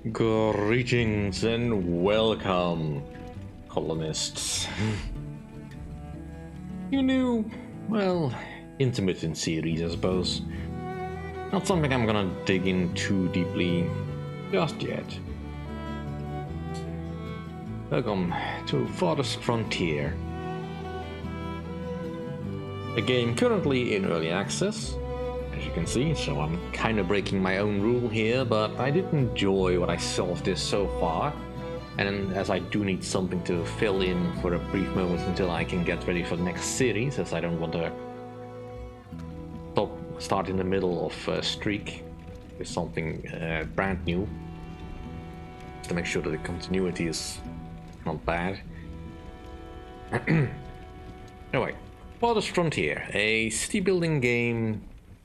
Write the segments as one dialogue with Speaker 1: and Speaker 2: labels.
Speaker 1: Greetings and welcome, colonists. You knew, well, intermittent series, I suppose. Not something I'm gonna dig in too deeply just yet. Welcome to Farthest Frontier, a game currently in early access, as you can see, so I'm kinda breaking my own rule here, but I did enjoy what I saw of this so far, and as I do need something to fill in for a brief moment until I can get ready for the next series, as I don't want to start in the middle of a streak with something brand new, just to make sure that the continuity is not bad. Anyway, Farthest Frontier, a city building game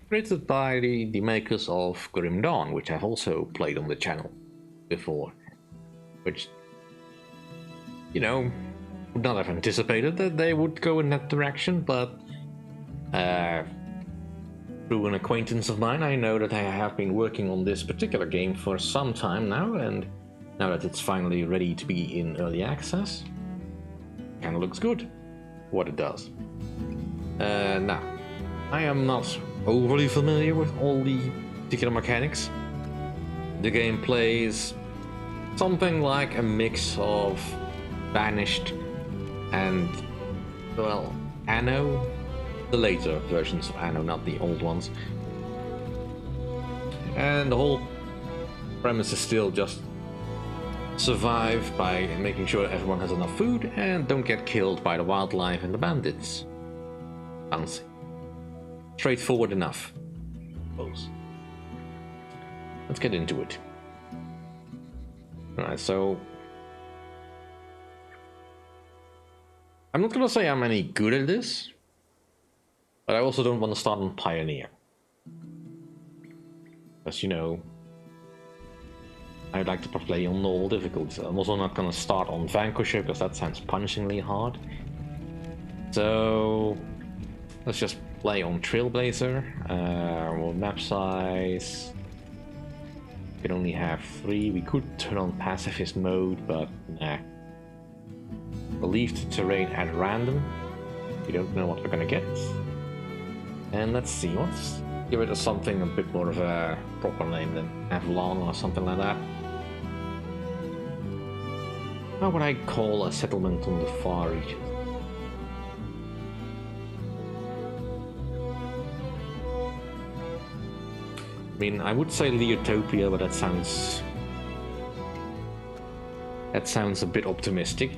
Speaker 1: created by the makers of Grim Dawn, which I've also played on the channel before, which, you know, would not have anticipated that they would go in that direction, but through an acquaintance of mine, I know that I have been working on this particular game for some time now, and now that it's finally ready to be in early access, kinda looks good what it does. Now, I am not overly familiar with all the particular mechanics. The game plays something like a mix of Banished and, well, Anno. The later versions of Anno, not the old ones. And the whole premise is still just survive by making sure everyone has enough food and don't get killed by the wildlife and the bandits. Fancy. Straightforward enough, I suppose. Let's get into it. Alright, so I'm not gonna say I'm any good at this, but I also don't want to start on Pioneer. As you know, I'd like to play on normal difficulties. I'm also not gonna start on Vanquisher, because that sounds punishingly hard. So let's just play on Trailblazer. Well, map size. We can only have 3. We could turn on pacifist mode, but nah. We'll leave the terrain at random. We don't know what we're gonna get. And let's see, let's give it something a bit more of a proper name than Avalon or something like that. How would I call a settlement on the far reaches? I mean, I would say Leotopia, but that sounds a bit optimistic.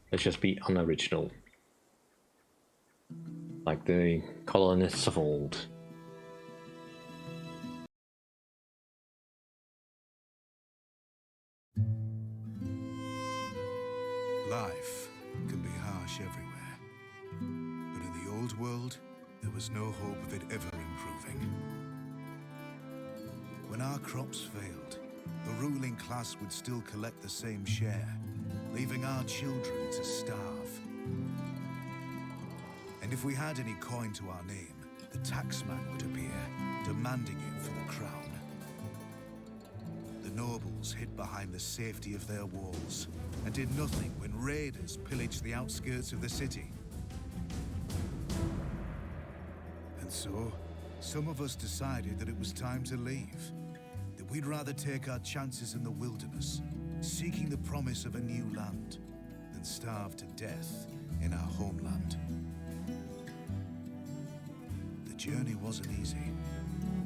Speaker 1: Let's just be unoriginal, like the colonists of old.
Speaker 2: Life can be harsh everywhere, but in the old world, there was no hope of it ever improving. When our crops failed, the ruling class would still collect the same share, leaving our children to starve. And if we had any coin to our name, the taxman would appear, demanding it for the crown. The nobles hid behind the safety of their walls and did nothing when raiders pillaged the outskirts of the city. And so, some of us decided that it was time to leave, that we'd rather take our chances in the wilderness, seeking the promise of a new land, than starve to death in our homeland. The journey wasn't easy.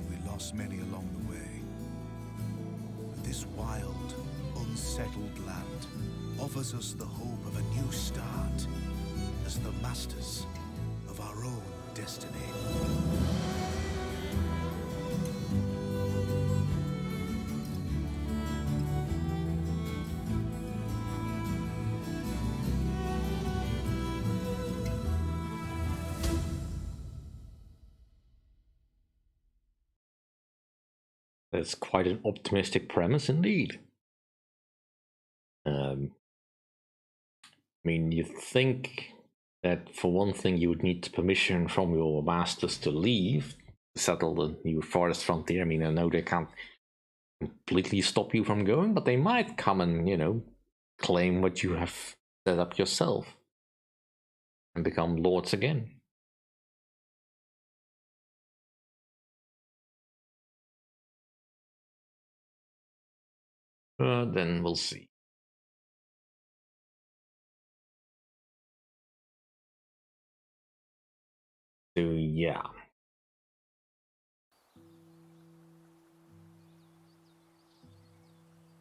Speaker 2: We lost many along the way. But this wild, unsettled land offers us the hope of a new start as the masters of our own destiny.
Speaker 1: That's quite an optimistic premise indeed. I mean, you think that for one thing you would need permission from your masters to leave, to settle the new Farthest Frontier. I mean, I know they can't completely stop you from going, but they might come and, you know, claim what you have set up yourself and become lords again. Then we'll see. So yeah.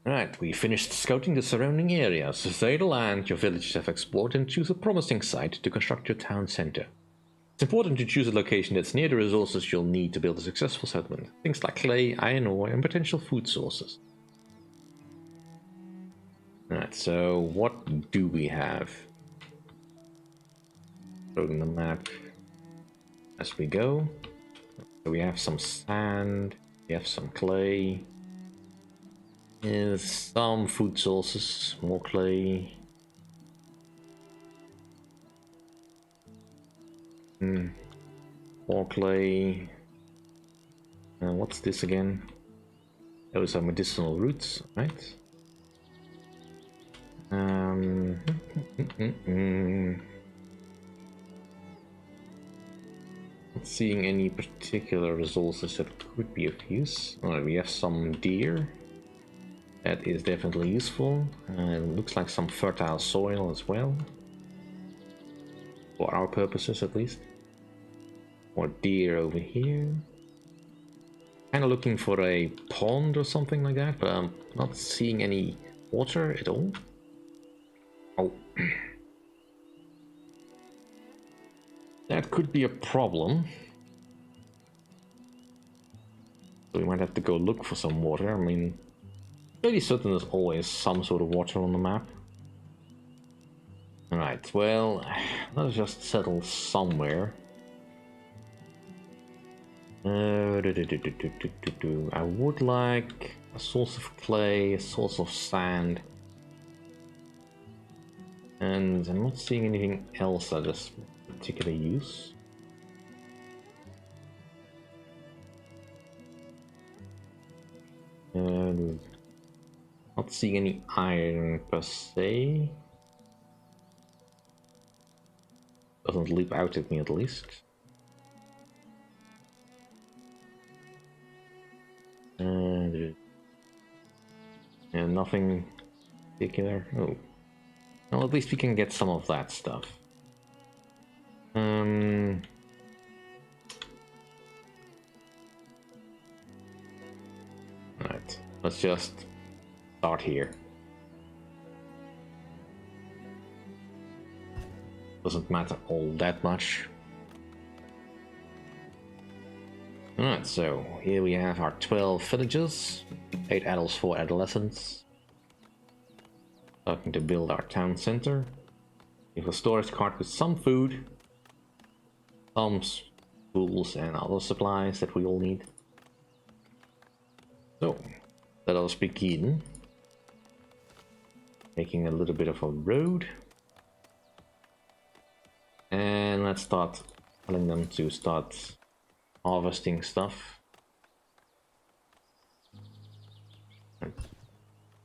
Speaker 1: Right, we finished scouting the surrounding areas. Survey the land your villages have explored and choose a promising site to construct your town center. It's important to choose a location that's near the resources you'll need to build a successful settlement. Things like clay, iron ore, and potential food sources. Alright, so what do we have? Showing the map as we go. So we have some sand, we have some clay, some food sources, more clay. More clay. What's this again? Those are medicinal roots, right? Not seeing any particular resources that could be of use. Alright, we have some deer. That is definitely useful. And looks like some fertile soil as well. For our purposes, at least. More deer over here. Kind of looking for a pond or something like that, but I'm not seeing any water at all. Oh. That could be a problem. So we might have to go look for some water. I mean, pretty certain there's always some sort of water on the map. Alright, well, let's just settle somewhere. I would like a source of clay, a source of sand. And I'm not seeing anything else that is particular use. Not seeing any iron per se. Doesn't leap out at me at least. And nothing particular. Oh. Well, at least we can get some of that stuff. Right, let's just start here. Doesn't matter all that much. Alright, so here we have our 12 villagers, 8 adults, 4 adolescents. Starting to build our town center. We have a storage cart with some food, some tools and other supplies that we all need. So, let us begin making a little bit of a road. And let's start telling them to start harvesting stuff.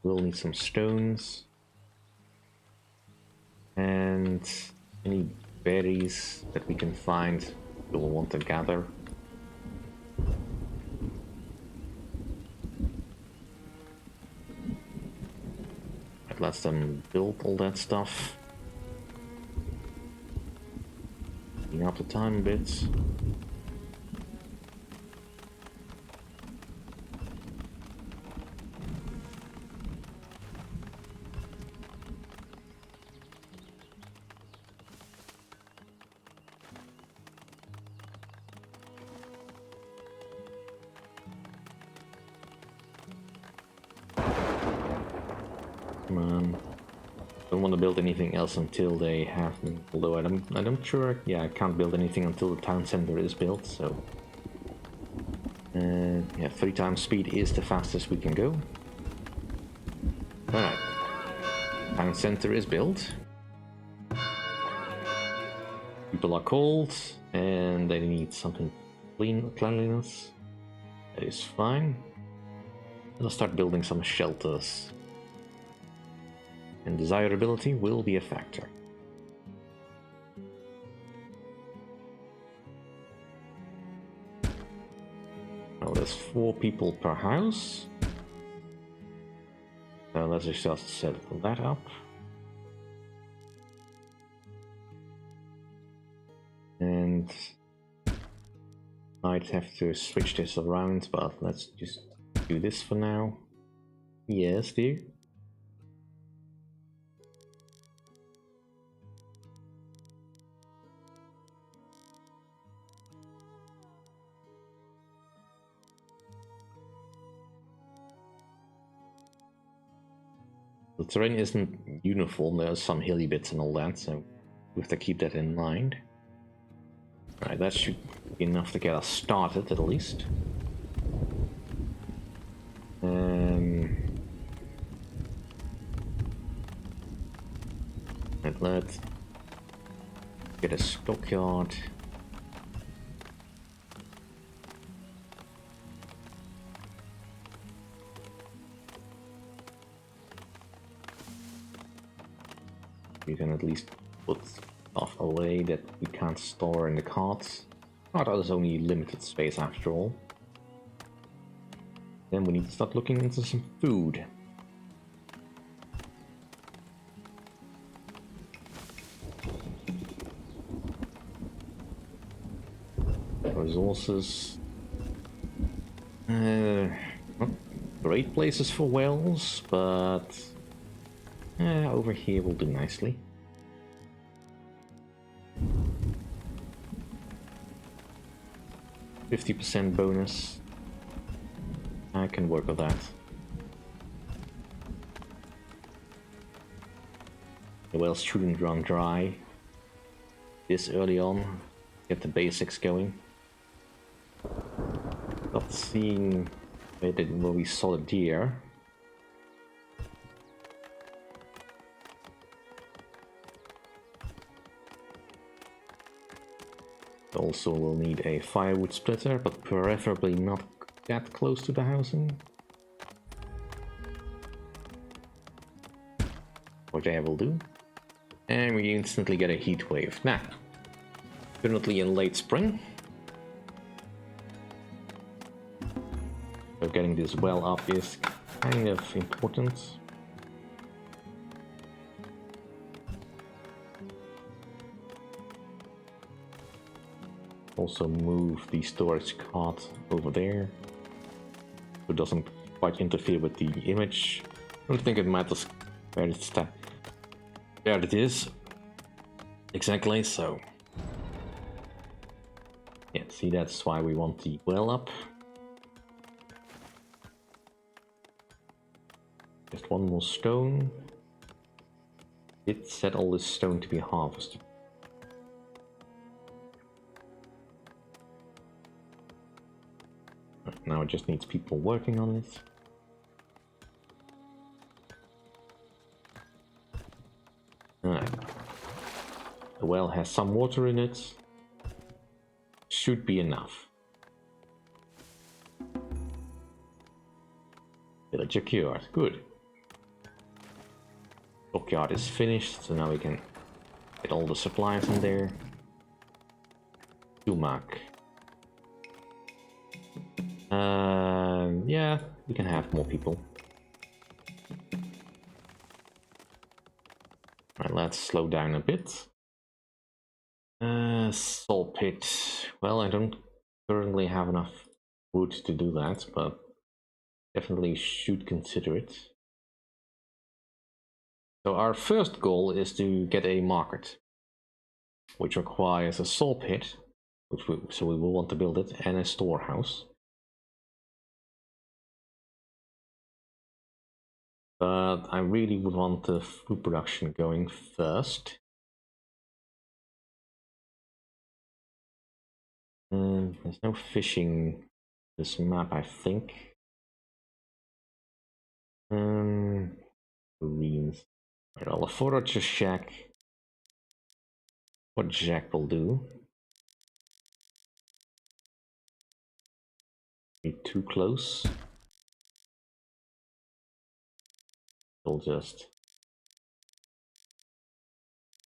Speaker 1: We'll need some stones. And any berries that we can find we'll want to gather. Right, let them build all that stuff. Taking up the time a bit. Come on. Don't want to build anything else until they have them. Although I'm sure. Yeah, I can't build anything until the town center is built. So Yeah, 3 times speed is the fastest we can go. Alright. Town center is built. People are cold and they need something cleanliness. That is fine. Let's start building some shelters. And desirability will be a factor. Now there's 4 people per house. So let's just set that up. And might have to switch this around, but let's just do this for now. Yes, dear. The terrain isn't uniform, there's some hilly bits and all that, so we have to keep that in mind. Alright, that should be enough to get us started, at least. And let's get a stockyard. We can at least put stuff away that we can't store in the carts. Cart is only limited space after all. Then we need to start looking into some food. Resources. Not great places for wells, but over here will do nicely. %50 bonus. I can work with that. The wells shouldn't run dry this early on. Get the basics going. Not seeing where we saw the deer. Also we'll need a firewood splitter, but preferably not that close to the housing. Whatever will do. And we instantly get a heat wave. Now, currently in late spring. So getting this well up is kind of important. Also move the storage cart over there, so it doesn't quite interfere with the image. I don't think it matters where it's where it is exactly. So yeah, see, that's why we want the well up. Just one more stone. It set all this stone to be harvested. Now it just needs people working on it. Alright. The well has some water in it. Should be enough. Villager cured. Good. Dockyard is finished, so now we can get all the supplies in there. Sumac. Yeah, we can have more people. Right, let's slow down a bit. Salt pit. Well, I don't currently have enough wood to do that, but definitely should consider it. So our first goal is to get a market, which requires a salt pit, so we will want to build it, and a storehouse. But I really would want the food production going first. There's no fishing this map, I think. Marines. Right, I'll afford to check what Jack will do. Be too close. We'll just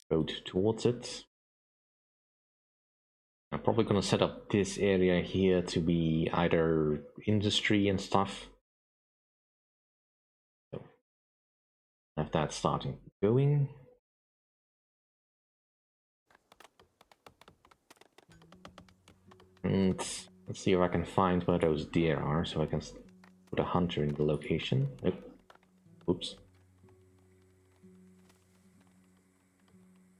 Speaker 1: go towards it. I'm probably gonna set up this area here to be either industry and stuff. So have that starting going. And let's see if I can find where those deer are, so I can put a hunter in the location. Oh, oops.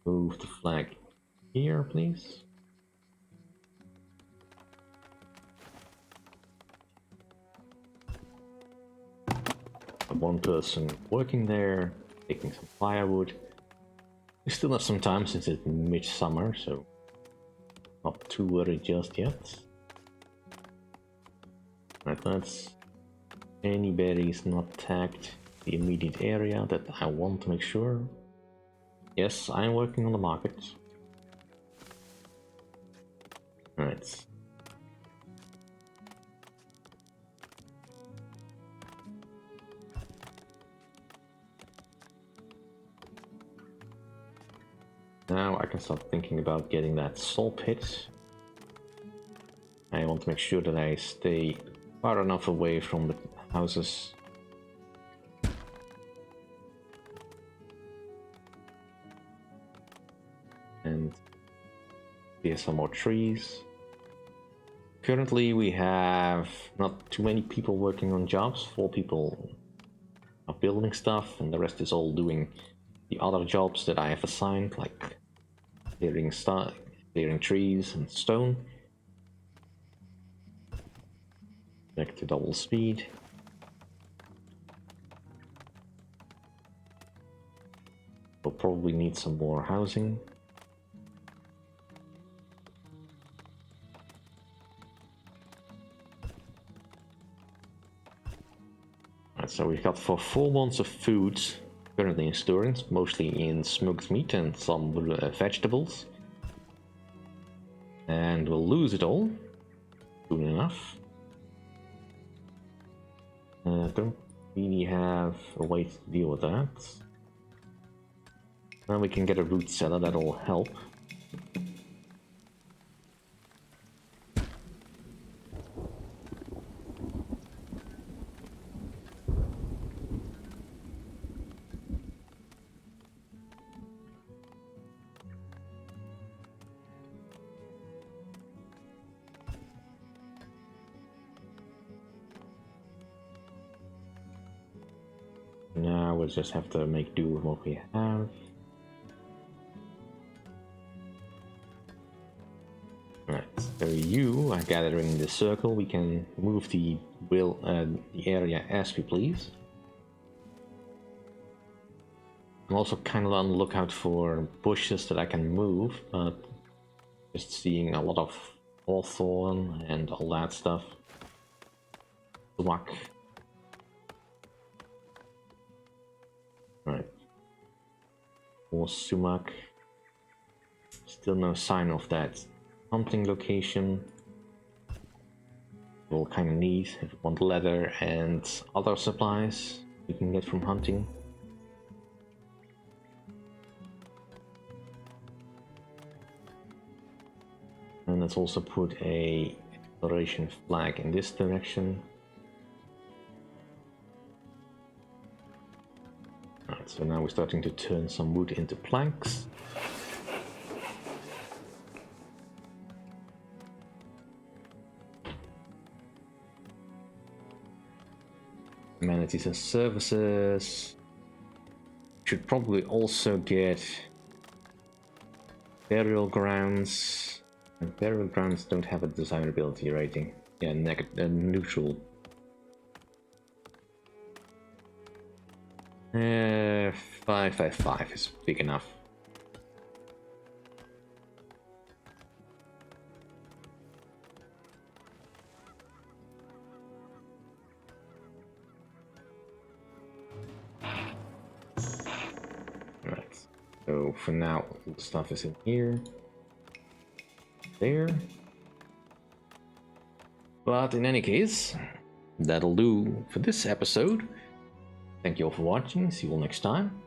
Speaker 1: Move the flag here, please. One person working there, taking some firewood. We still have some time since it's midsummer, so not too worried just yet. Right, that's any berries not tagged the immediate area that I want to make sure. Yes, I'm working on the market. Right. Now I can start thinking about getting that salt pit. I want to make sure that I stay far enough away from the houses. And here's some more trees. Currently we have not too many people working on jobs. 4 people are building stuff, and the rest is all doing the other jobs that I have assigned, like clearing trees and stone. Back to double speed. We'll probably need some more housing. Right, so we've got for 4 months of food currently in storage, mostly in smoked meat and some vegetables. And we'll lose it all soon enough. Don't really have a way to deal with that. Now we can get a root cellar, that'll help. Now we'll just have to make do with what we have. Right, so you are gathering the circle. We can move the area as we please. I'm also kind of on the lookout for bushes that I can move, but just seeing a lot of hawthorn and all that stuff. Luck. Right. More sumac. Still no sign of that hunting location. We'll kind of need if we want leather and other supplies we can get from hunting. And let's also put a exploration flag in this direction. Alright, so now we're starting to turn some wood into planks. Amenities and services. Should probably also get burial grounds. And burial grounds don't have a desirability rating. Yeah, neutral. 555 is big enough. So for now, all the stuff is in here. There. But in any case, that'll do for this episode. Thank you all for watching. See you all next time.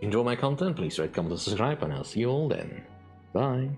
Speaker 1: Enjoy my content, please rate, comment, and subscribe, and I'll see you all then. Bye.